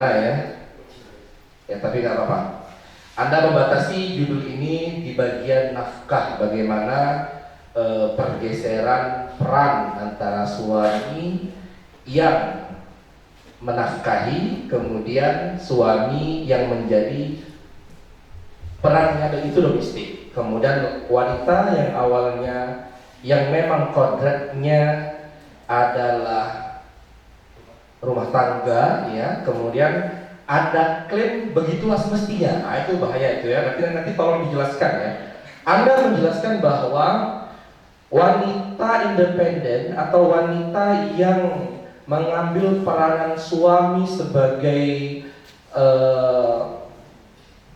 ya, ya tapi nggak apa-apa. Anda membatasi judul ini di bagian nafkah, bagaimana pergeseran peran antara suami yang menafkahi, kemudian suami yang menjadi perannya itu domestik, kemudian wanita yang awalnya yang memang kodratnya adalah rumah tangga, ya, kemudian ada klaim begitulah semestinya. Nah, itu bahaya itu ya. Nanti tolong dijelaskan ya. Anda menjelaskan bahwa wanita independen atau wanita yang mengambil peranan suami sebagai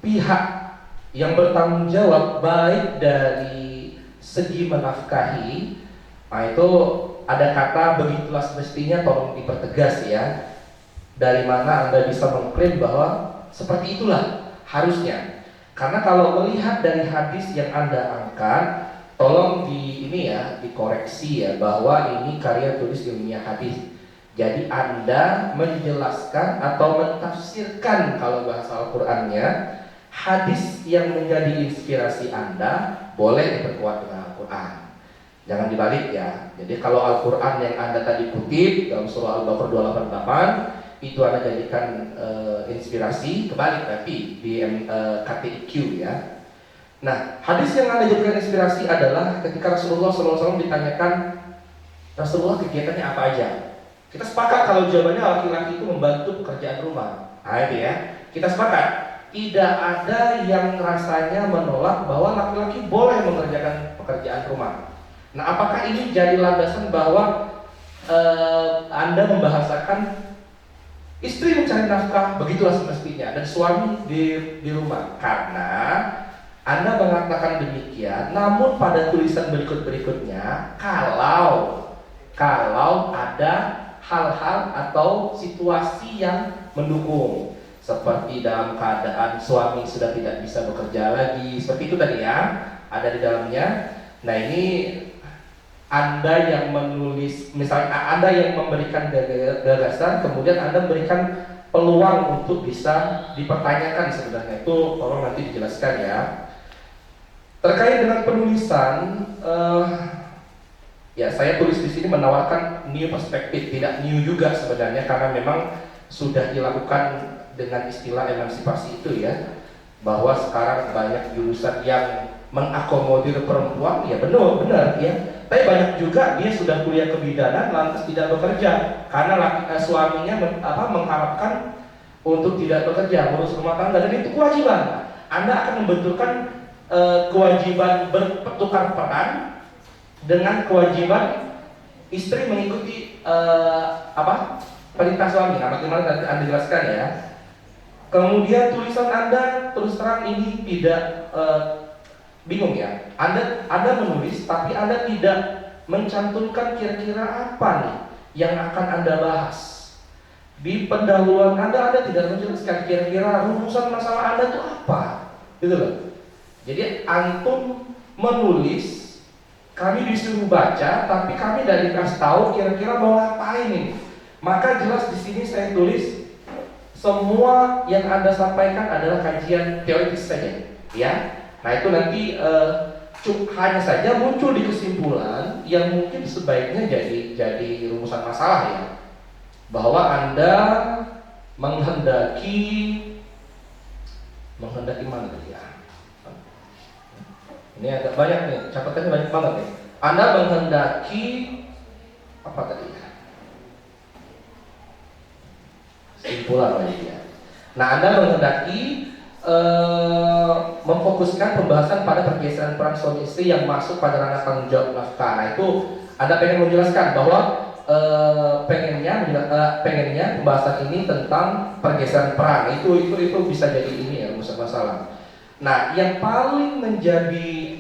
pihak yang bertanggung jawab baik dari segi menafkahi, nah itu ada kata begitulah semestinya, tolong dipertegas ya. Dari mana Anda bisa mengklaim bahwa seperti itulah harusnya? Karena kalau melihat dari hadis yang Anda angkat, tolong dikoreksi ya, bahwa ini karya tulis ilmiah hadis. Jadi Anda menjelaskan atau mentafsirkan, kalau bahasa Al-Qur'annya, hadis yang menjadi inspirasi Anda boleh diperkuat dengan Al-Qur'an. Jangan dibalik ya. Jadi kalau Al-Qur'an yang Anda tadi kutip dalam surah Al-Baqarah 288 itu Anda jadikan inspirasi, kebalik tapi di KTIQ ya. Nah, hadis yang Anda jadikan inspirasi adalah ketika Rasulullah SAW ditanyakan, Rasulullah kegiatannya apa aja? Kita sepakat kalau jawabannya laki-laki itu membantu pekerjaan rumah. Nah itu ya, kita sepakat. Tidak ada yang rasanya menolak bahwa laki-laki boleh mengerjakan pekerjaan rumah. Nah, apakah ini jadi landasan bahwa Anda membahasakan istri mencari nafkah begitulah semestinya dan suami di rumah? Karena Anda mengatakan demikian, namun pada tulisan berikutnya kalau ada hal-hal atau situasi yang mendukung, seperti dalam keadaan suami sudah tidak bisa bekerja lagi, seperti itu tadi ya, ada di dalamnya. Nah ini Anda yang menulis, misalnya Anda yang memberikan gagasan, kemudian Anda memberikan peluang untuk bisa dipertanyakan sebenarnya, itu tolong nanti dijelaskan ya. Terkait dengan penulisan, ya saya tulis di sini menawarkan new perspektif, tidak new juga sebenarnya, karena memang sudah dilakukan dengan istilah emansipasi itu ya, bahwa sekarang banyak jurusan yang mengakomodir perempuan, ya benar ya. Tapi banyak juga dia sudah kuliah kebidanan lantas tidak bekerja karena suaminya mengharapkan untuk tidak bekerja, ngurus rumah tangga, dan itu kewajiban. Anda akan membenturkan kewajiban bertukar peran dengan kewajiban istri mengikuti perintah suami. Nah, bagaimana nanti Anda jelaskan ya. Kemudian tulisan Anda terus terang ini tidak bingung ya. Anda menulis tapi Anda tidak mencantumkan kira-kira apa nih yang akan Anda bahas. Di pendahuluan Anda tidak menjelaskan kira-kira rumusan masalah Anda itu apa. Gitu loh. Jadi antum menulis, kami disuruh baca, tapi kami tidak dikasih tahu kira-kira mau ngapain ini. Maka jelas di sini saya tulis semua yang Anda sampaikan adalah kajian teoritis saja, ya. Nah itu nanti hanya saja muncul di kesimpulan yang mungkin sebaiknya jadi rumusan masalah ya, bahwa Anda menghendaki mana tadi ya? Ini agak banyak nih, catatannya banyak banget nih. Anda menghendaki apa tadi? Kesimpulan lagi ya. Nah, Anda menghendaki memfokuskan pembahasan pada pergeseran peran suami istri yang masuk pada ranah tanggung jawab nafkah. Nah, itu Anda pengen menjelaskan bahwa pengennya pembahasan ini tentang pergeseran peran. Itu bisa jadi ini ya, masalah. Nah, yang paling menjadi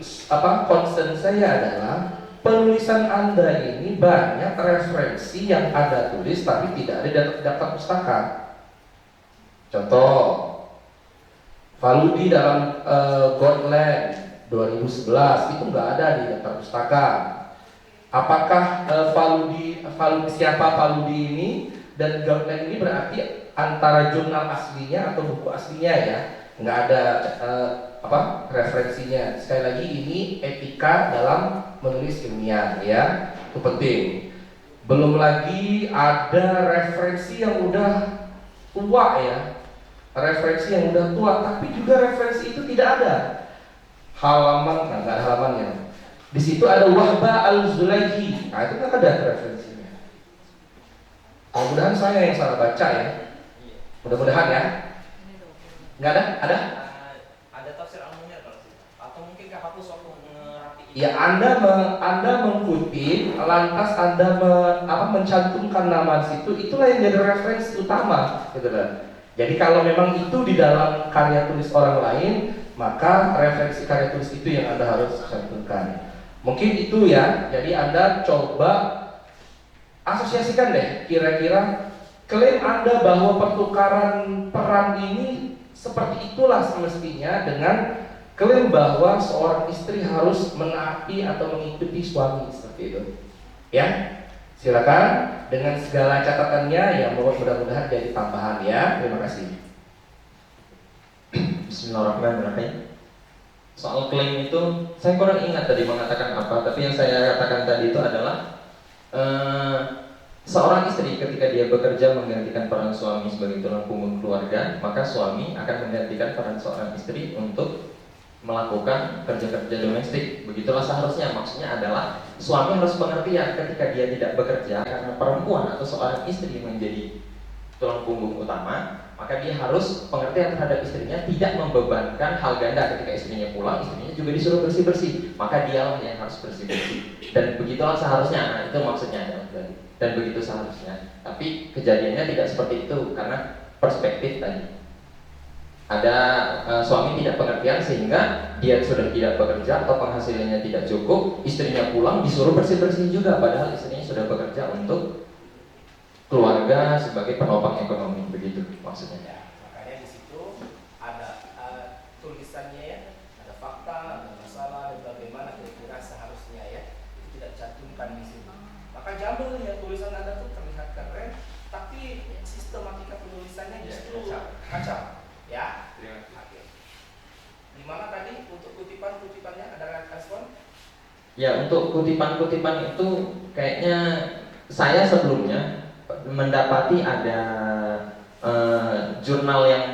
concern saya adalah penulisan Anda ini banyak referensi yang Anda tulis tapi tidak ada di daftar pustaka. Contoh, Faludi dalam Godland 2011 itu nggak ada di daftar pustaka. Apakah Faludi siapa Faludi ini dan Godland ini berarti antara jurnal aslinya atau buku aslinya ya, nggak ada referensinya. Sekali lagi ini etika dalam menulis ilmiah ya, itu penting. Belum lagi ada referensi yang udah tua ya, referensi yang udah tua, tapi juga referensi itu tidak ada halaman, nggak ada halamannya. Di situ ada Wahbah al-Zulaikhi, nah itu nggak ada referensinya. Mudah-mudahan saya yang salah baca ya, mudah-mudahan ya. Nggak ada? Ada? Ada tafsir Al-Munir kalau sih, atau mungkin hapus waktu ngerapiin. Ya, Anda mengkutip, lantas Anda mencantumkan nama di situ, itulah yang jadi referensi utama, gitu kan. Jadi kalau memang itu di dalam karya tulis orang lain, maka referensi karya tulis itu yang Anda harus cantumkan. Mungkin itu ya. Jadi Anda coba asosiasikan deh, kira-kira klaim Anda bahwa pertukaran peran ini seperti itulah semestinya dengan klaim bahwa seorang istri harus menaati atau mengikuti suami, seperti itu. Ya, silakan dengan segala catatannya ya, mudah-mudahan jadi tambahan ya. Terima kasih. Bismillahirrahmanirrahim. Soal klaim itu saya kurang ingat tadi mengatakan apa, tapi yang saya katakan tadi itu adalah seorang istri ketika dia bekerja menggantikan peran suami sebagai tulang punggung keluarga, maka suami akan menggantikan peran seorang istri untuk melakukan kerja-kerja domestik. Begitulah seharusnya. Maksudnya adalah suami harus pengertian ketika dia tidak bekerja karena perempuan atau seorang istri menjadi tulang punggung utama, maka dia harus pengertian terhadap istrinya, tidak membebankan hal ganda. Ketika istrinya pulang, istrinya juga disuruh bersih-bersih, maka dialah yang harus bersih-bersih. Dan begitulah seharusnya. Nah, itu maksudnya adalah tadi. Dan begitu seharusnya. Tapi kejadiannya tidak seperti itu karena perspektif tadi. Ada suami tidak pengertian sehingga dia sudah tidak bekerja atau penghasilannya tidak cukup, istrinya pulang disuruh bersih-bersih juga, padahal istrinya sudah bekerja untuk keluarga sebagai penopang ekonomi, begitu maksudnya. Ya, makanya di situ ada tulisannya ya, ada fakta, ada masalah, dan bagaimana kira-kira seharusnya ya, itu tidak cantumkan di sini. Maka jangan ya tulisan Anda tuh terlihat keren, tapi sistematika penulisannya justru kacau. Ya. Oke. Dimana tadi untuk kutipan-kutipannya ada respon? Ya, untuk kutipan-kutipan itu kayaknya saya sebelumnya mendapati ada jurnal yang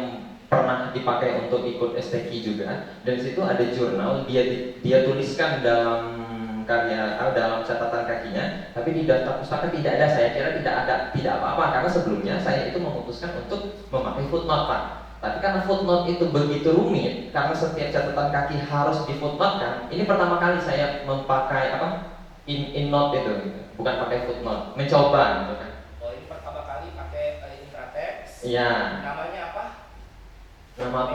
pernah dipakai untuk ikut STQ juga, dan situ ada jurnal dia tuliskan dalam dalam catatan kakinya, tapi di daftar pustaka tidak ada. Saya kira tidak apa-apa karena sebelumnya saya itu memutuskan untuk memakai footnote, Pak. Tapi karena footnote itu begitu rumit, karena setiap catatan kaki harus di footnote-kan. Ini pertama kali saya memakai in note itu, bukan pakai footnote, mencoba gitu kan. Oh, ini pertama kali pakai intratext. Iya. Namanya apa? Nama apa?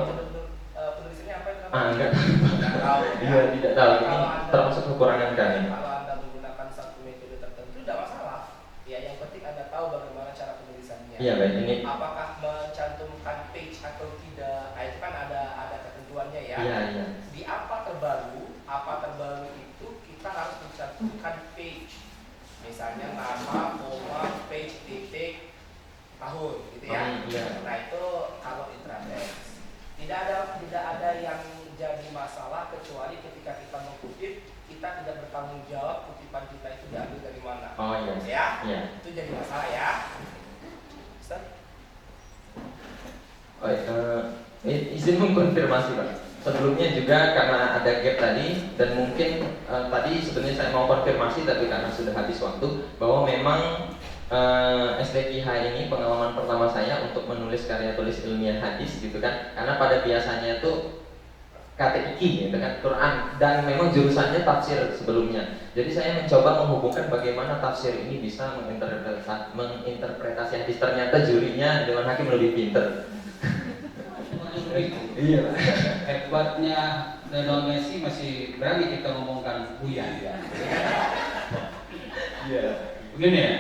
Penulisannya apa? Enggak. Tidak tahu. Iya, tidak tahu. Ini termasuk kekurangan kami. Kalau Anda menggunakan satu metode tertentu tidak masalah. Ya, yang penting Anda tahu bagaimana cara penulisannya. Iya, baik. Ini apakah mencantumkan page atau tidak? Nah, itu kan ada ketentuannya ya. Iya. Di apa terbaru itu kita harus mencantumkan page. Misalnya nama, koma, page, titik, tahun, gitu ya. Iya. Nah, itu kalau intratext. Tidak ada yang jadi masalah kecuali ketika kita mengutip, kita tidak bertanggung jawab kutipan kita itu diambil dari mana. Oh iya. Ya. Iya. Itu jadi masalah ya. Ustaz? Izin mengkonfirmasi, Pak. Sebelumnya juga karena ada gap tadi, dan mungkin tadi sebenarnya saya mau konfirmasi, tapi karena sudah habis waktu, bahwa memang STQH ini pengalaman pertama saya untuk menulis karya tulis ilmiah hadis gitu kan, karena pada biasanya itu KTIQ gitu kan, Quran, dan memang jurusannya tafsir sebelumnya. Jadi saya mencoba menghubungkan bagaimana tafsir ini bisa menginterpretasi hadis. Ternyata jurinya Dewan Hakim lebih pinter. Iya. Hebatnya Lionel Messi masih berani kita ngomongkan Buya. Iya. Begini ya.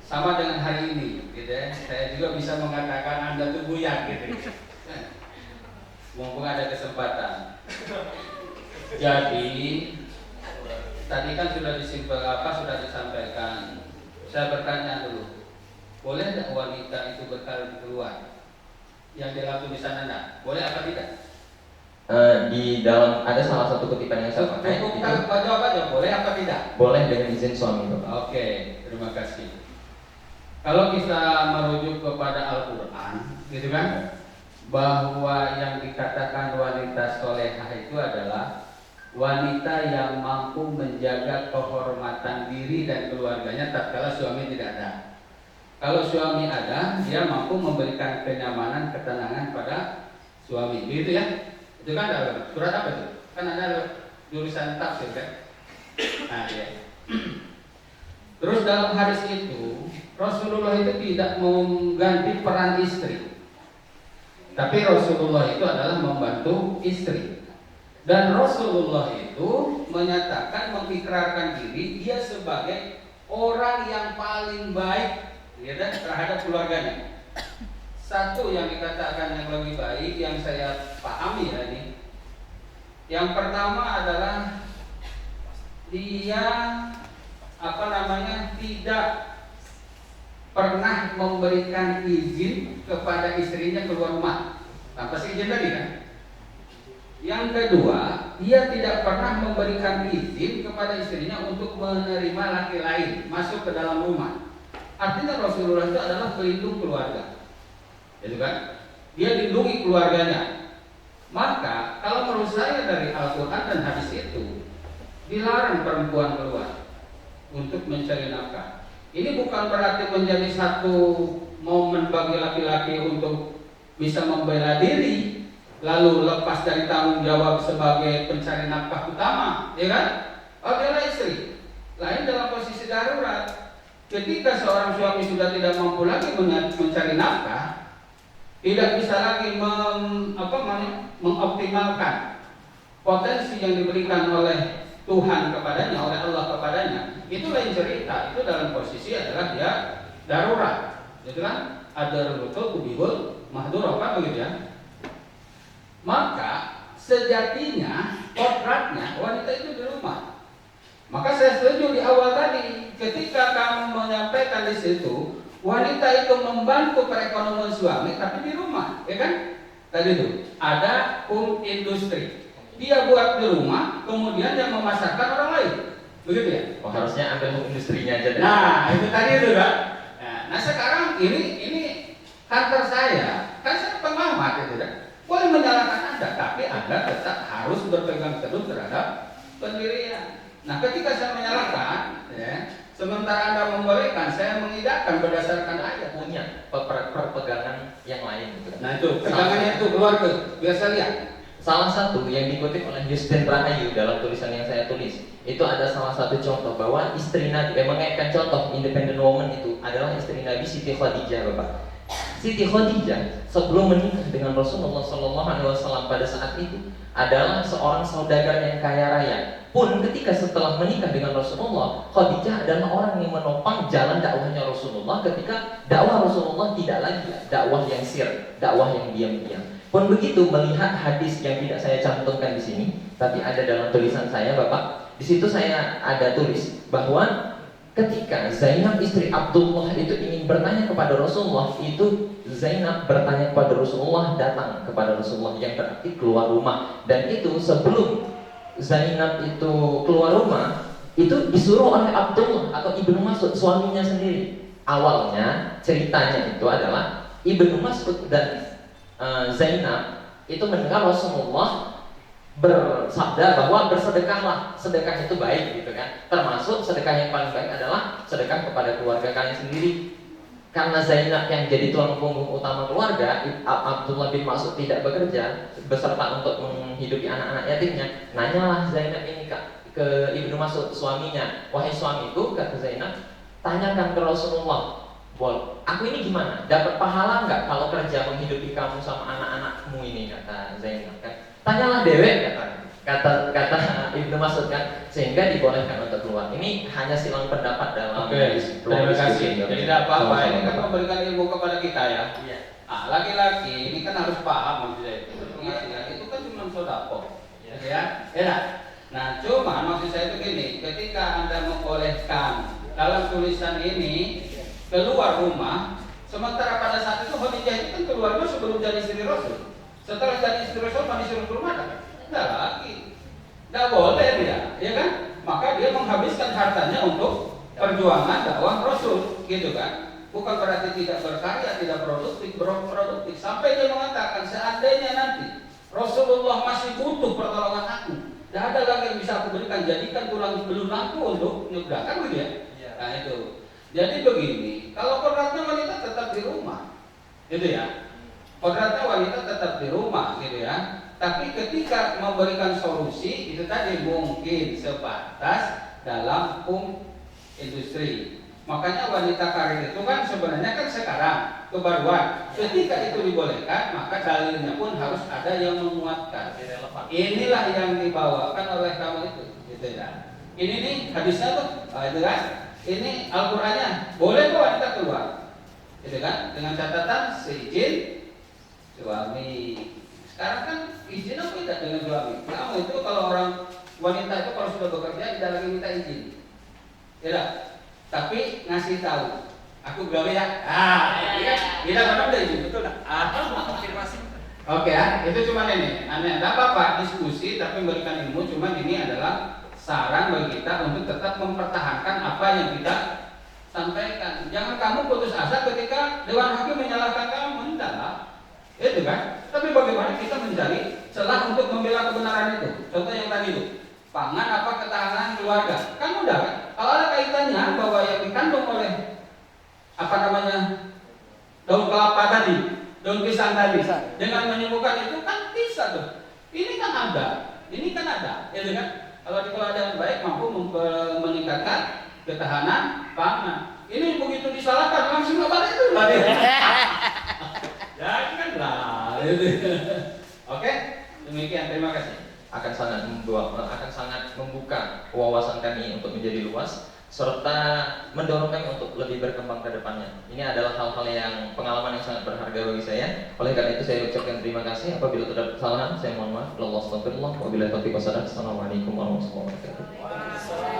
Sama dengan hari ini, gitu ya. Saya juga bisa mengatakan Anda tuh Buya gitu. Mumpung ada kesempatan. Jadi tadi kan sudah disampaikan. Saya bertanya dulu. boleh tidak wanita itu berkali keluar? Yang dalam tulisan Anda, boleh apa tidak? Di dalam ada salah satu kutipan yang saya pakai itu Cukupkah jawabannya boleh apa tidak? boleh dengan izin suami, Bapak. Oke, terima kasih. Kalau kita merujuk kepada Al-Quran, gitu kan, bahwa yang dikatakan wanita solehah itu adalah wanita yang mampu menjaga kehormatan diri dan keluarganya tatkala suami tidak ada. Kalau suami ada, dia mampu memberikan kenyamanan, ketenangan pada suami, gitu ya. Itu kan ada surat apa itu? Kan ada tulisan tafsir kan? Nah, ya. Terus dalam hadis itu Rasulullah itu tidak mengganti peran istri, tapi Rasulullah itu adalah membantu istri. Dan Rasulullah itu menyatakan, mengikrarkan diri dia sebagai orang yang paling baik ya, terhadap keluarganya. Satu yang dikatakan yang lebih baik yang saya pahami ya ini, yang pertama adalah dia tidak pernah memberikan izin kepada istrinya keluar rumah tanpa seizin tadi kan. Yang kedua, dia tidak pernah memberikan izin kepada istrinya untuk menerima laki lain masuk ke dalam rumah. Artinya Rasulullah itu adalah pelindung keluarga, gitu kan? Dia lindungi keluarganya. Maka kalau menurut saya dari Al-Quran dan hadis itu dilarang perempuan keluar untuk mencari nafkah. Ini bukan berarti menjadi satu momen bagi laki-laki untuk bisa membela diri, lalu lepas dari tanggung jawab sebagai pencari nafkah utama, ya kan? Oh, dia istri, lain dalam posisi darurat. Ketika seorang suami sudah tidak mampu lagi mencari nafkah, tidak bisa lagi mengoptimalkan potensi yang diberikan oleh Tuhan kepadanya, oleh Allah kepadanya, itu lain cerita. Itu dalam posisi adalah dia darurat, gitu kan? Ada rutul kubihul mahdur apa begitu ya. Maka sejatinya kodratnya wanita itu di rumah. Maka saya setuju di awal tadi, ketika kamu menyampaikan di situ wanita itu membantu perekonomian suami tapi di rumah, ya kan? Tadi itu ada industri. Dia buat di rumah, kemudian dia memasarkan orang lain, begitu ya? Oh, harusnya ambil industrinya aja. Nah, itu tadi itu kan. Nah sekarang ini kantor saya, kan saya pengamat itu kan. Boleh menyalahkan Anda, tapi Anda tetap harus berpegang teguh terhadap pendirian. Nah, ketika saya menyalahkan, ya, sementara Anda membolehkan, saya mengidapkan berdasarkan ayat. Punya perpegangan yang lain, gitu. Nah itu pegangannya itu keluar ke biasa lihat. Salah satu yang dikutip oleh Justin Rahayu dalam tulisan yang saya tulis, itu ada salah satu contoh bahwa istri Nabi, mengaitkan contoh independent woman itu adalah istri Nabi Siti Khadijah, Bapak. Siti Khadijah sebelum menikah dengan Rasulullah SAW pada saat itu adalah seorang saudagar yang kaya raya. Pun ketika setelah menikah dengan Rasulullah, Khadijah adalah orang yang menopang jalan dakwahnya Rasulullah ketika dakwah Rasulullah tidak lagi dakwah yang sir, dakwah yang diam-diam. Pun begitu melihat hadis yang tidak saya cantumkan di sini, tapi ada dalam tulisan saya, Bapak. Di situ saya ada tulis bahwa ketika Zainab istri Abdullah itu ingin bertanya kepada Rasulullah, itu Zainab bertanya kepada Rasulullah, datang kepada Rasulullah, yang berarti keluar rumah. Dan itu sebelum Zainab itu keluar rumah, itu disuruh oleh Abdullah atau Ibnu Mas'ud, suaminya sendiri. Awalnya ceritanya itu adalah Ibnu Mas'ud dan Zainab itu mendengar Rasulullah bersabda bahwa bersedekahlah, sedekah itu baik, gitu kan. Termasuk sedekah yang paling baik adalah sedekah kepada keluarga kalian sendiri. Karena Zainab yang jadi tulang punggung utama keluarga, Abdullah bin Mas'ud tidak bekerja beserta untuk menghidupi anak-anak yatimnya. Nanyalah Zainab ini ke Ibnu Mas'ud, suaminya, wahai suamiku, kata Zainab, tanyakan ke Rasulullah, aku ini gimana? Dapat pahala nggak kalau kerja menghidupi kamu sama anak-anakmu ini, kata Zainab kan? Tanyalah dewek, kata Ibnu Mas'ud kan, sehingga dibolehkan untuk keluar. Ini hanya silang pendapat dalam. Oke, terima kasih. Jadi tidak apa-apa, ini kan memberikan ilmu kepada kita ya. Iya. Laki-laki ini kan harus paham maksudnya itu. Itu kan cuma sodako, ya. Nah, cuma maksud saya itu gini, ketika Anda membolehkan dalam tulisan ini keluar rumah, Sementara pada saat itu Khadijah itu kan keluarga sebelum jadi istri Rasul. Setelah jadi istri Rasul kan disuruh ke rumah kan? Tidak lagi. Tidak boleh dia, ya kan? Maka dia menghabiskan hartanya untuk perjuangan dakwah Rasul, gitu kan? Bukan berarti tidak berkarya, tidak produktif, produktif. Sampai dia mengatakan seandainya nanti Rasulullah masih butuh pertolongan aku, tidak ada lagi yang bisa aku berikan, jadikan tulang belulangku untuk nyudakan gitu ya. Nah itu. Jadi begini, kalau kodratnya wanita tetap di rumah, gitu ya. Kodratnya wanita tetap di rumah, gitu ya. Tapi ketika memberikan solusi itu tadi mungkin sebatas dalam hukum industri. Makanya wanita karir itu kan sebenarnya kan sekarang kebaruan. Ketika itu dibolehkan, maka dalilnya pun harus ada yang menguatkan. Inilah yang dibawakan oleh kamu itu, gitu ya. Ini nih hadisnya tuh, itu kan. Ini Al-Qur'annya, boleh kok wanita keluar, gitu kan? Dengan catatan seizin suami. Sekarang kan izin apa tidak dengan suami? Kamu itu kalau orang wanita itu kalau sudah bekerja tidak lagi minta izin, tidak. Tapi ngasih tahu, aku gawe ya. Kita mana udah izin, betul nggak? Konfirmasi. Oke ya, itu cuma ini. Aneh, tidak apa-apa diskusi, tapi memberikan ilmu. Cuman ini adalah saran bagi kita untuk tetap mempertahankan apa yang kita sampaikan. Jangan kamu putus asa ketika Dewan Hakim menyalahkan kamu, tidak lah. Itu kan? Tapi bagaimana kita mencari celah untuk membela kebenaran itu? Contoh yang tadi itu, pangan apa ketahanan keluarga? Kan udah kan? Kalau ada kaitannya bahwa yang dikandung oleh apa namanya daun kelapa tadi, daun pisang tadi, dengan menyembuhkan itu kan bisa tuh. Ini kan ada, ya kan? Kalau dikelola dengan baik mampu meningkatkan ketahanan pangan. Ini begitu disalahkan langsung kabar itu lah dia. Ya kan lah. Oke, demikian terima kasih. Akan sangat membuka wawasan kami untuk menjadi luas serta mendorong kami untuk lebih berkembang ke depannya. Ini adalah hal-hal yang pengalaman yang sangat berharga bagi saya. Oleh karena itu saya ucapkan terima kasih. Apabila terdapat kesalahan saya mohon maaf. Wabillahi taufiq wasadaq. Assalamualaikum warahmatullahi wabarakatuh.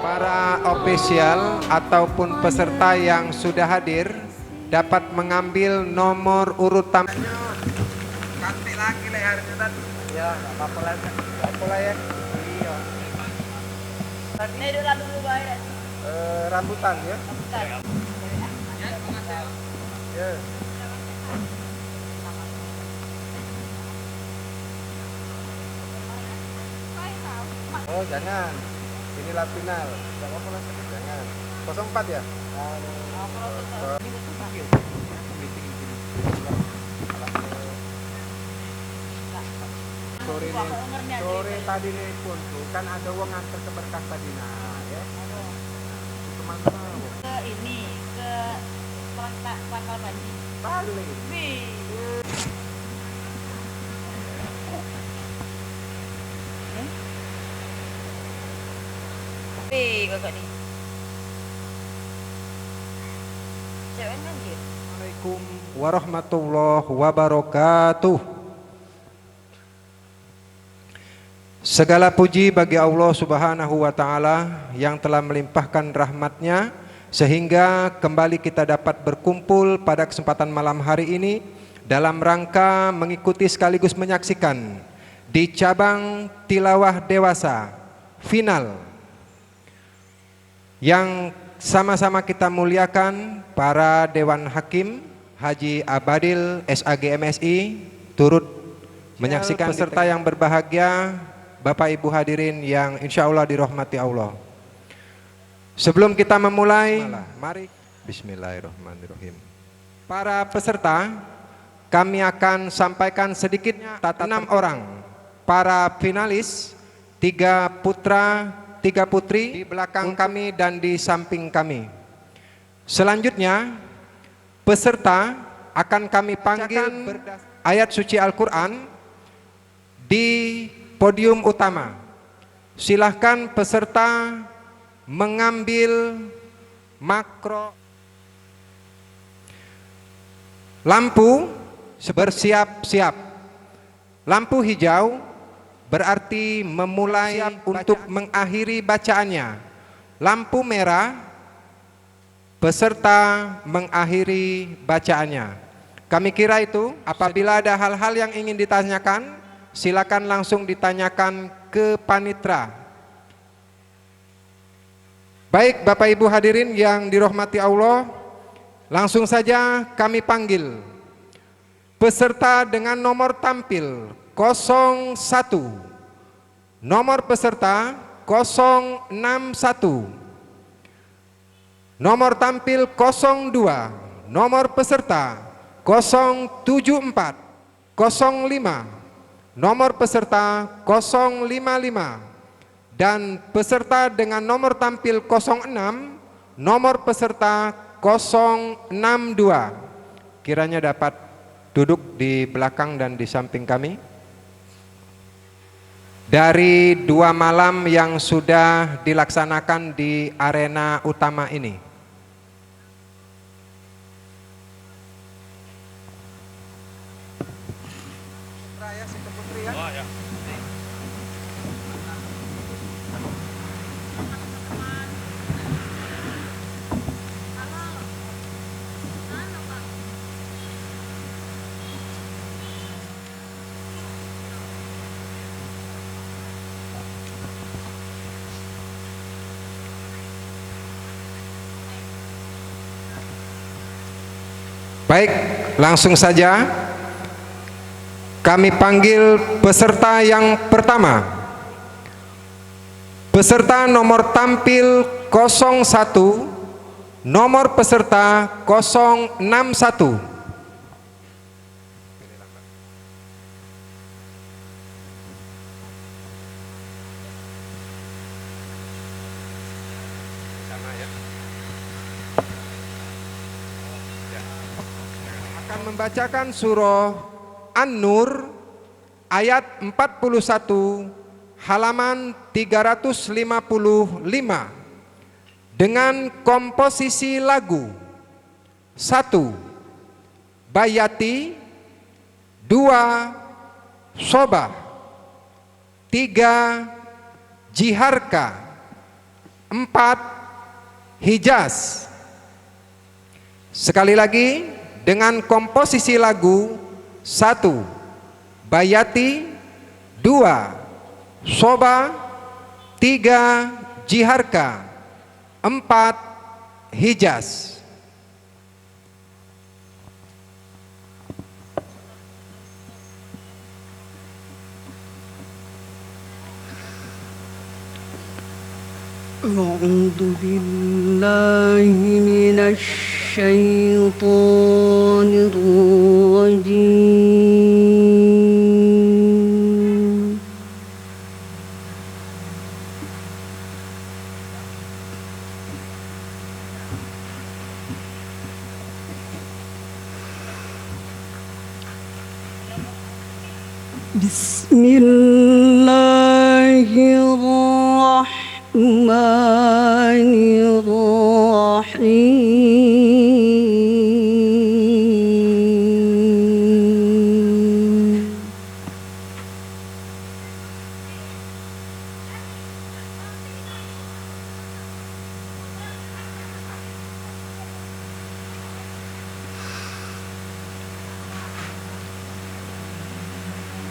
Para ofisial ataupun peserta yang sudah hadir dapat mengambil nomor urutan. Cantik lagi lah hari ini tadi. Ya, nggak apa-apa lah. Nggak apa lah ya. Iya. Ini dulu dulu bayar. Rambutan ya. Rambutan. Ya. Oh jangan. Inilah final. Nggak apa-apa lah. Jangan. 04 ya. Sore tadi nih pun tuh kan ada uang antar ke berkas tadi nah ya. Teman-teman. Ke ini ke pangkal banji. Balik. Kakak nih. Cewek anjir. Assalamualaikum warahmatullahi wabarakatuh. Segala puji bagi Allah Subhanahu wa Ta'ala yang telah melimpahkan rahmatnya sehingga kembali kita dapat berkumpul pada kesempatan malam hari ini dalam rangka mengikuti sekaligus menyaksikan di cabang tilawah dewasa final yang sama-sama kita muliakan para Dewan Hakim Haji Abadil SAG MSI turut menyaksikan peserta yang berbahagia Bapak Ibu hadirin yang insya Allah dirahmati Allah. Sebelum kita memulai, mari Bismillahirrahmanirrahim. Para peserta, kami akan sampaikan sedikitnya 6 orang para finalis, 3 putra, 3 putri di belakang kami dan di samping kami. Selanjutnya, peserta akan kami panggil ayat suci Al-Quran di podium utama. Silahkan peserta mengambil makro lampu bersiap-siap. Lampu hijau berarti memulai untuk mengakhiri bacaannya. Lampu merah peserta mengakhiri bacaannya. Kami kira itu. Apabila ada hal-hal yang ingin ditanyakan, silakan langsung ditanyakan ke panitera. Baik Bapak Ibu hadirin yang dirahmati Allah, langsung saja kami panggil peserta dengan nomor tampil 01, nomor peserta 061, nomor tampil 02, nomor peserta 074, 05, nomor peserta 055, dan peserta dengan nomor tampil 06, nomor peserta 062. Kiranya dapat duduk di belakang dan di samping kami. Dari 2 malam yang sudah dilaksanakan di arena utama ini, baik, langsung saja kami panggil peserta yang pertama. Peserta nomor tampil 01, nomor peserta 061. Membacakan surah An-Nur ayat 41 halaman 355 dengan komposisi lagu 1. Bayati, 2. Sobah, 3. Jiharka, 4. Hijaz. Sekali lagi dengan komposisi lagu 1. Bayati, 2. Soba, 3. Jiharka, 4. Hijaz. A'udzu billahi minasy syaitonir rajim. Bismillahirrahmanirrahim.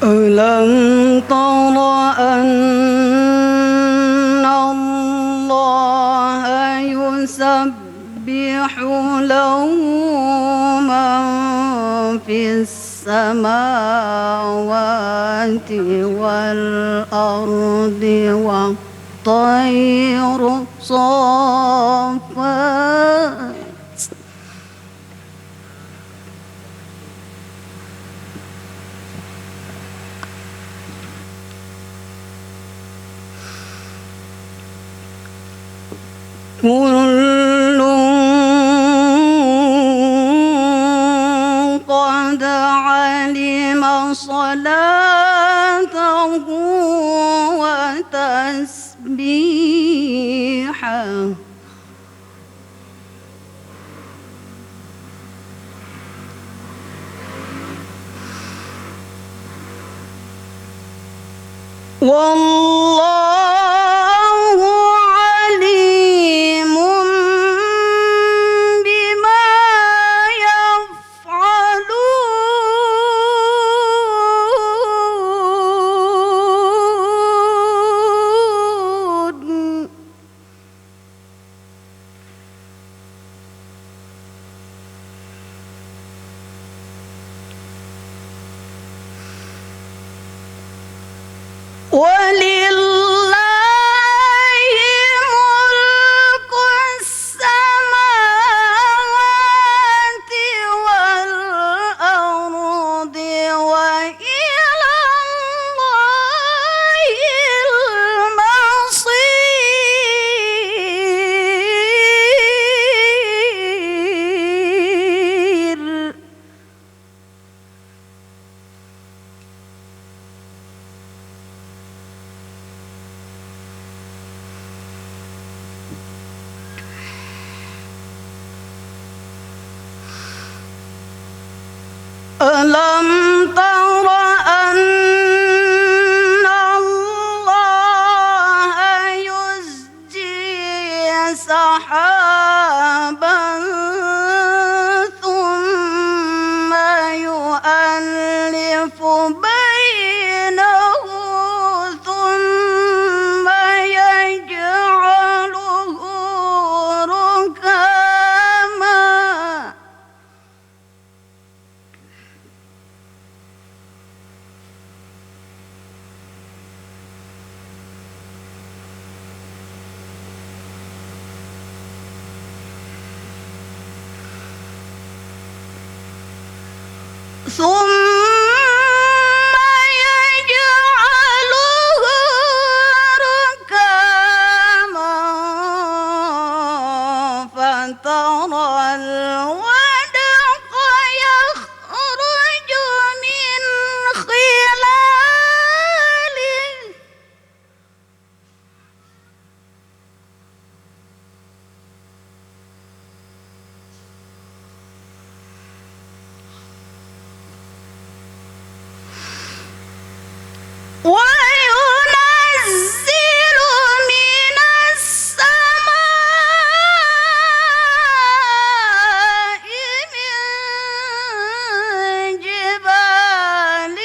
Alam tara anna Allah yusabbihu lahu man fis samawati wal ardi wa tayru safat. Kullun qad alima salatahu wa tasbihahu wallahu alimun ولله ملك السماوات والأرض وإلى الله المصير. ألم تر أن الله يزجي سحابا ثم يؤلف بينه ثم يجعله ركاما ثم يجعله ركاما فترى الودق يخرج من خلاله وينزل من السماء من جبال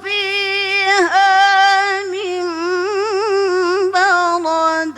فيها من برد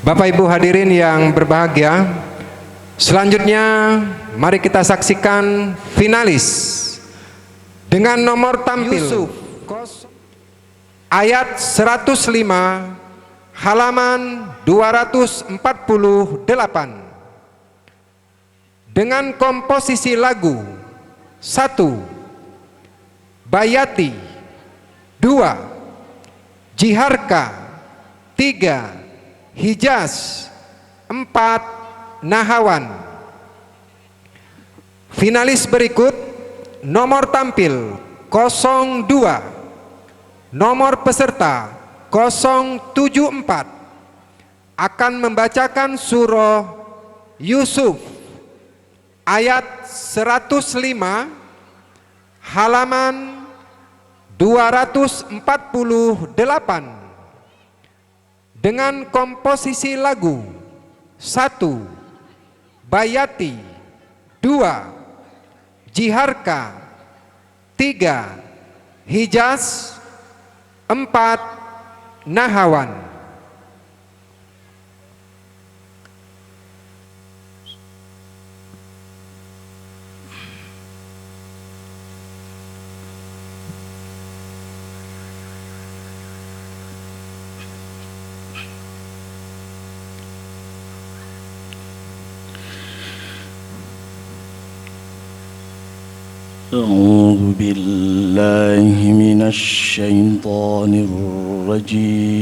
Bapak Ibu hadirin yang berbahagia, selanjutnya mari kita saksikan finalis dengan nomor tampil Yusuf, ayat 105 halaman 248 dengan komposisi lagu 1. Bayati, 2. Jiharka, 3. Hijaz, 4. Nahawan. Finalis berikut nomor tampil 02, nomor peserta 074 akan membacakan surah Yusuf ayat 105 halaman 248 dengan komposisi lagu 1. Bayati, 2. Jiharka, 3. Hijaz, 4. Nahawan. أعوذ بالله من الشيطان الرجيم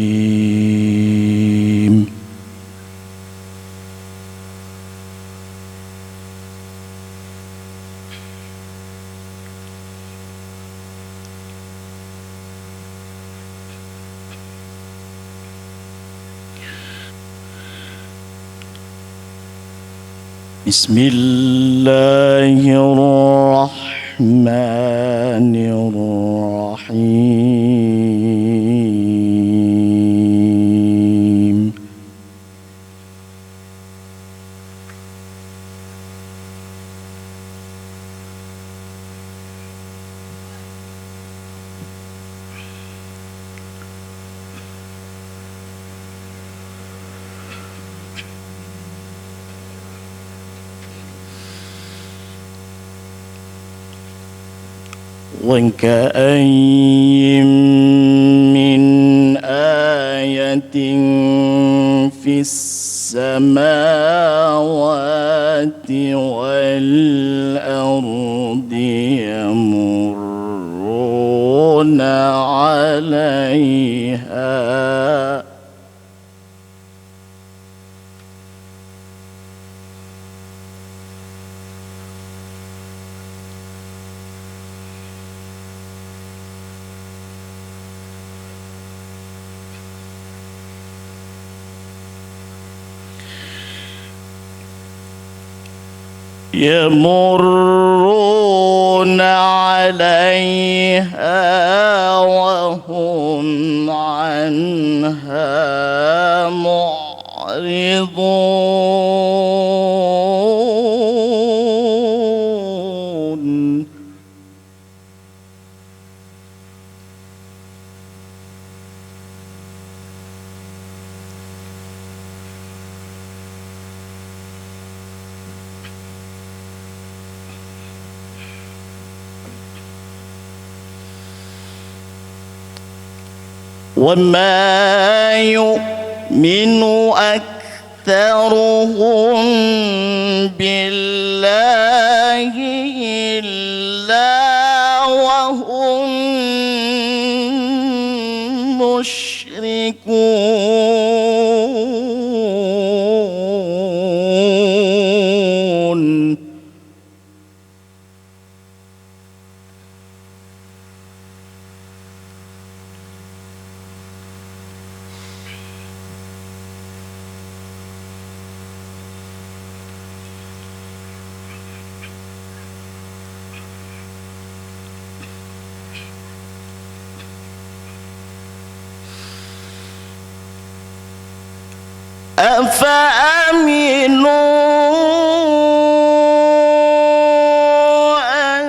بسم الله الرحمن الرحيم وكأين من آية في السماوات والأرض يمرون عليها يمرون عليها وهم عنها معرضون وما يؤمن أكثرهم بالله إلا وهم مشركون أفأمنوا أن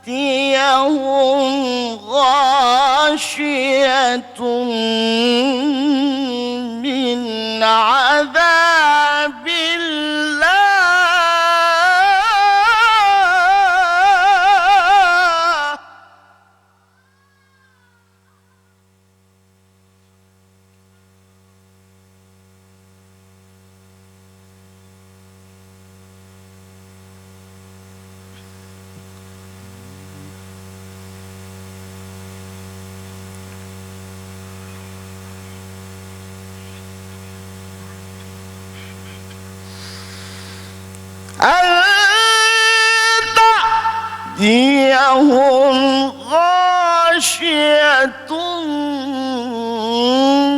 تأتيهم غاشية عذاب الله أن تأتيهم غاشية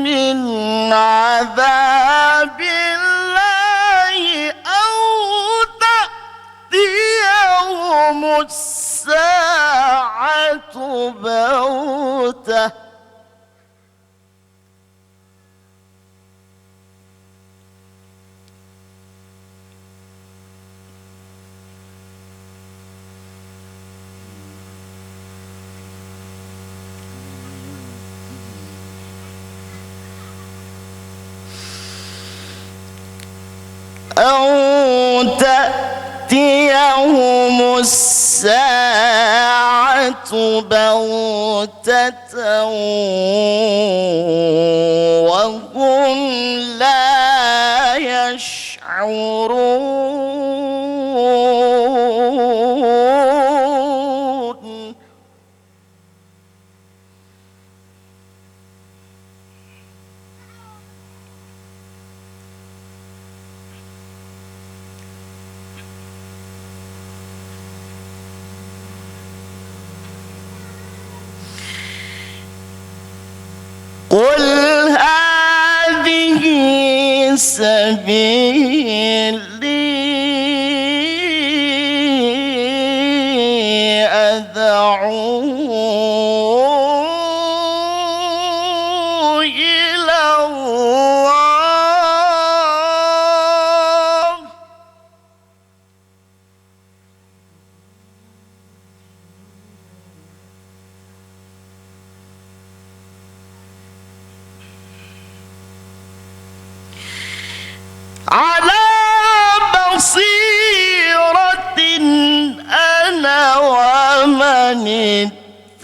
من عذاب الله أو تأتيهم الساعة بغتة أو تأتيهم الساعة بغتة وهم لا يشعرون قل هذه سبيلي أدعو إلى الله على بصيرة أنا ومن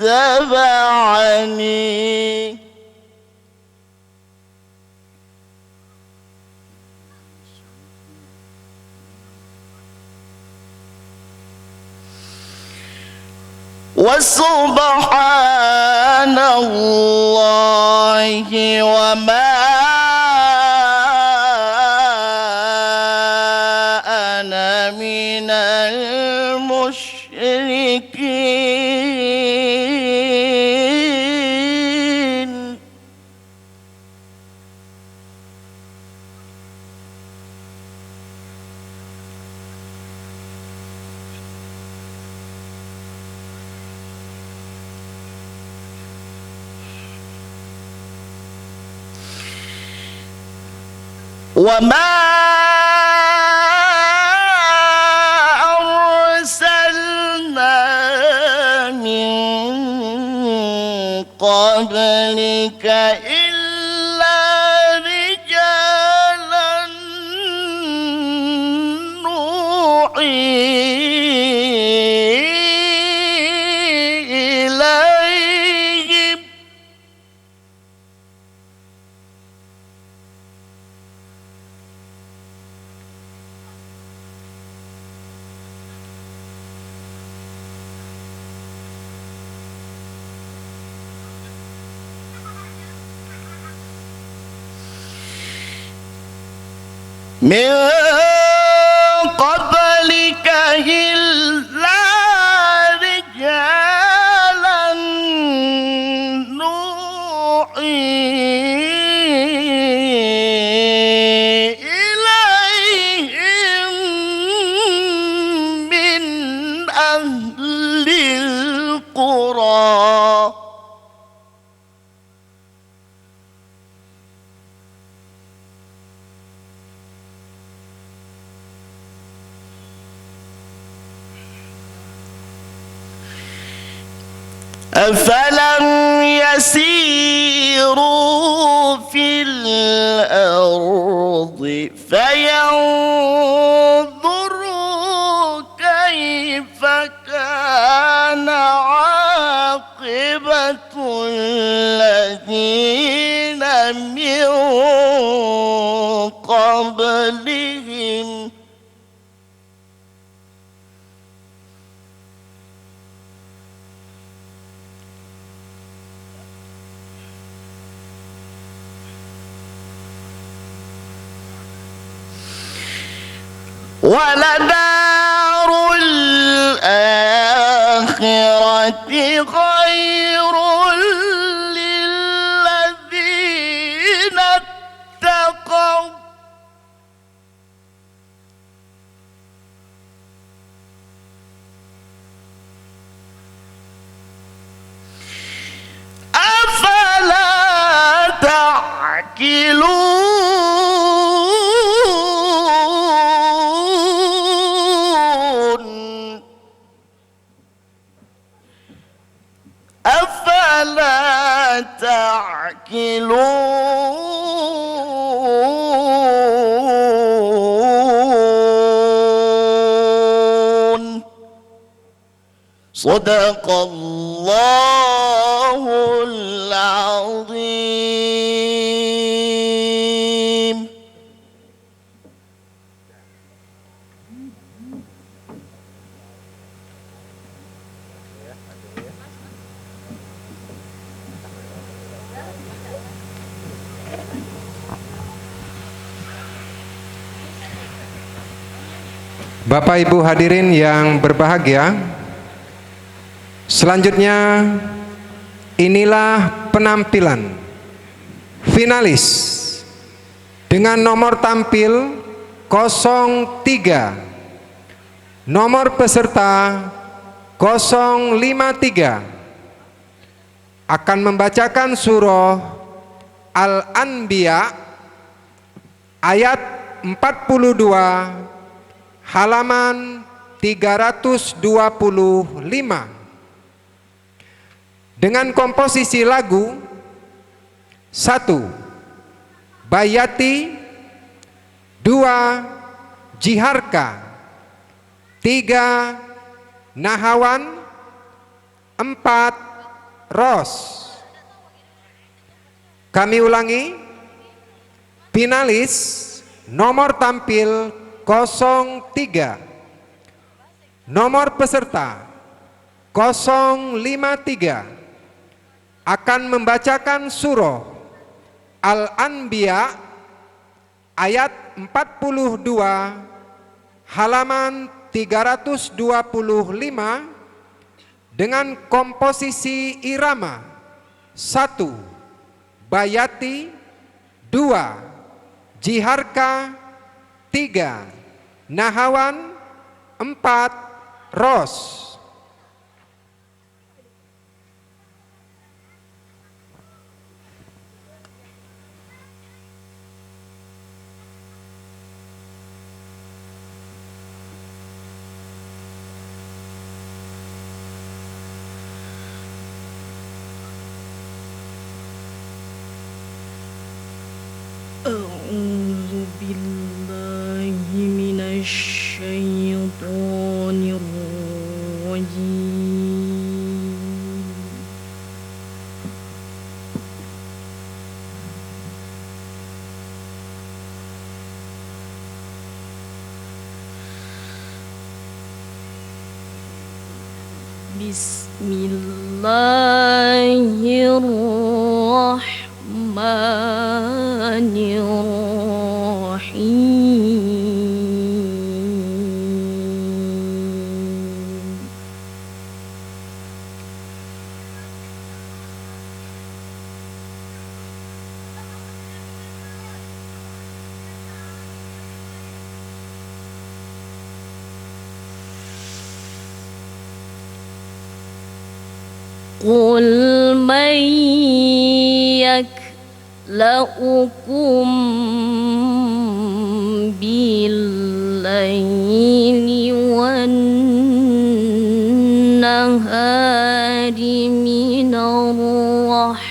اتبعني وسبحان الله وما أنا من المشركين وما أرسلنا من قبلك إلا رجالا نوحي إليهم من قبلك إلا رجالا نوحي إليهم من أهل القرى أفلم يسيروا في الأرض الأرض فينظروا كيف كان عاقبة الذين من قبلهم ولدار الآخرة خير للذين اتقوا أفلا تعقلون أفلا تعقلون صدق الله العظيم. Bapak Ibu hadirin yang berbahagia, selanjutnya inilah penampilan finalis dengan nomor tampil 03, nomor peserta 053, akan membacakan surah Al-Anbiya ayat 42 halaman 325 dengan komposisi lagu 1. Bayati, 2. Jiharka, 3. Nahawan, 4. Ros. Kami ulangi, finalis nomor tampil 03, nomor peserta 053 akan membacakan surah Al-Anbiya ayat 42 halaman 325 dengan komposisi irama 1. Bayati, 2. Jiharka, 3. Nahawan, 4. Ros. أعوذ بالله من الشيطان الرجيم. بسم الله الرحمن الرحيم. قل من يكلؤكم بالليل والنهار من الرحمن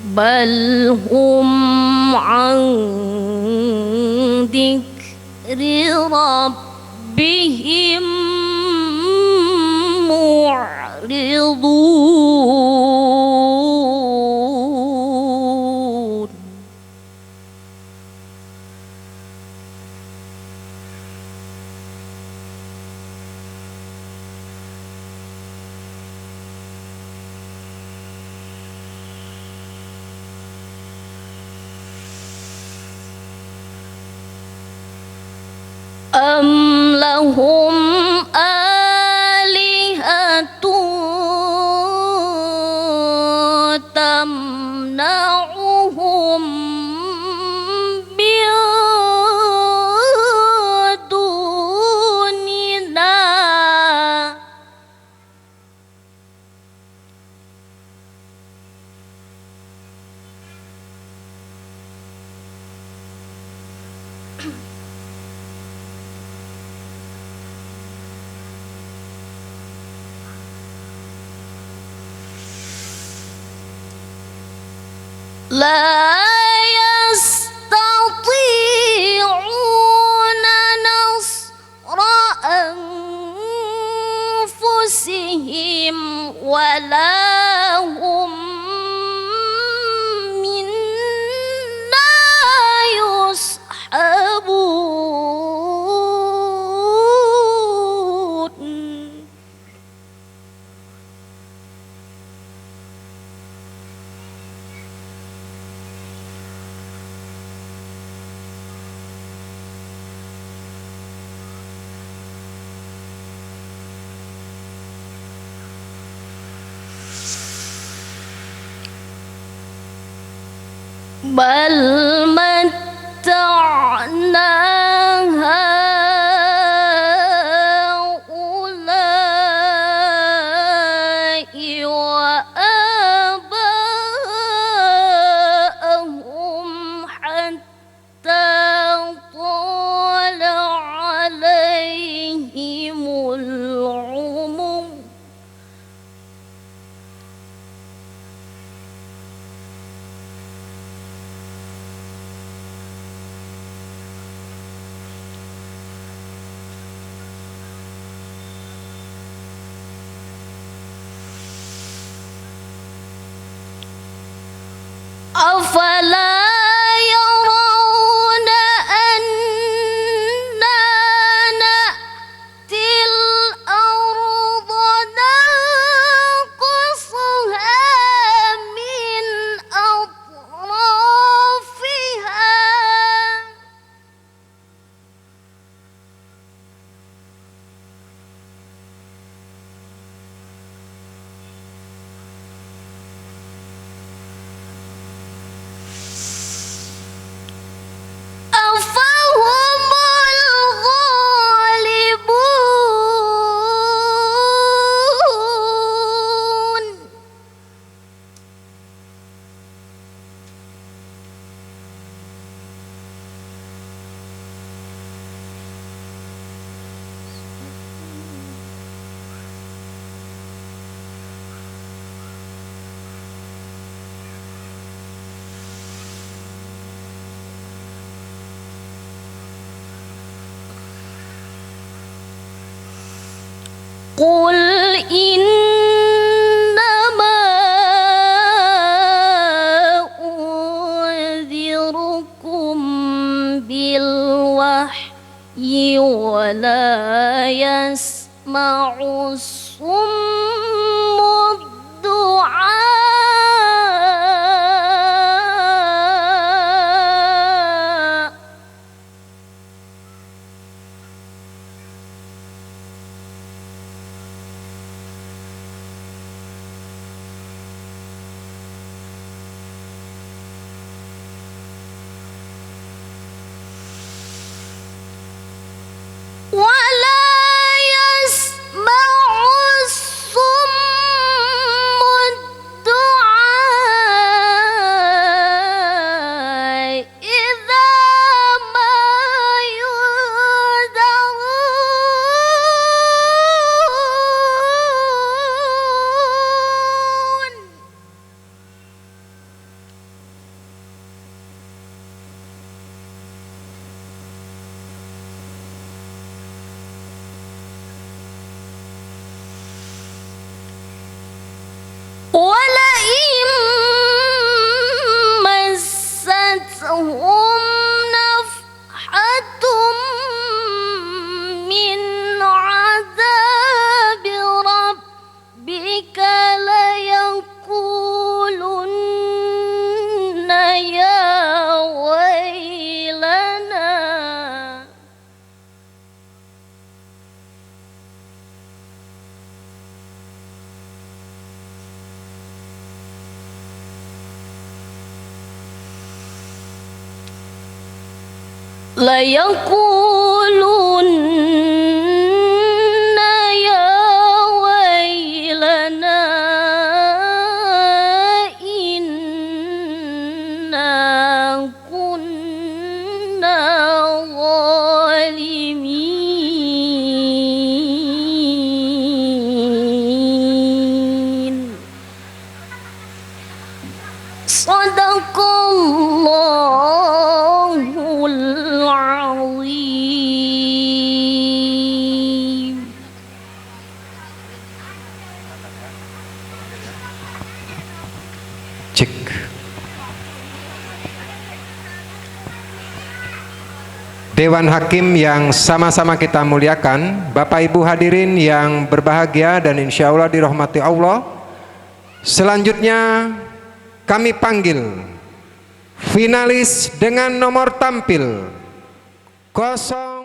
بل هم عن ذكر ربهم معرضون أم لهم آلهة تمنعهم من دوننا لا يستطيعون نصر أنفسهم ولا هم منا يصحبون بل متعنا هؤلاء وآباءهم حتى طال عليهم العمر أفلا يرون أنا نأتي الأرض ننقصها من أطرافها أفهم الغالبون قل إنما أنذركم بالوحي ولا يسمع الصم الدعاء ولا يسمع الصم ليقولن يا ويلنا إنا كنا ظالمين صدق الله العظيم. Cek. Dewan Hakim yang sama-sama kita muliakan, Bapak Ibu hadirin yang berbahagia dan insya Allah dirahmati Allah. Selanjutnya kami panggil finalis dengan nomor tampil 0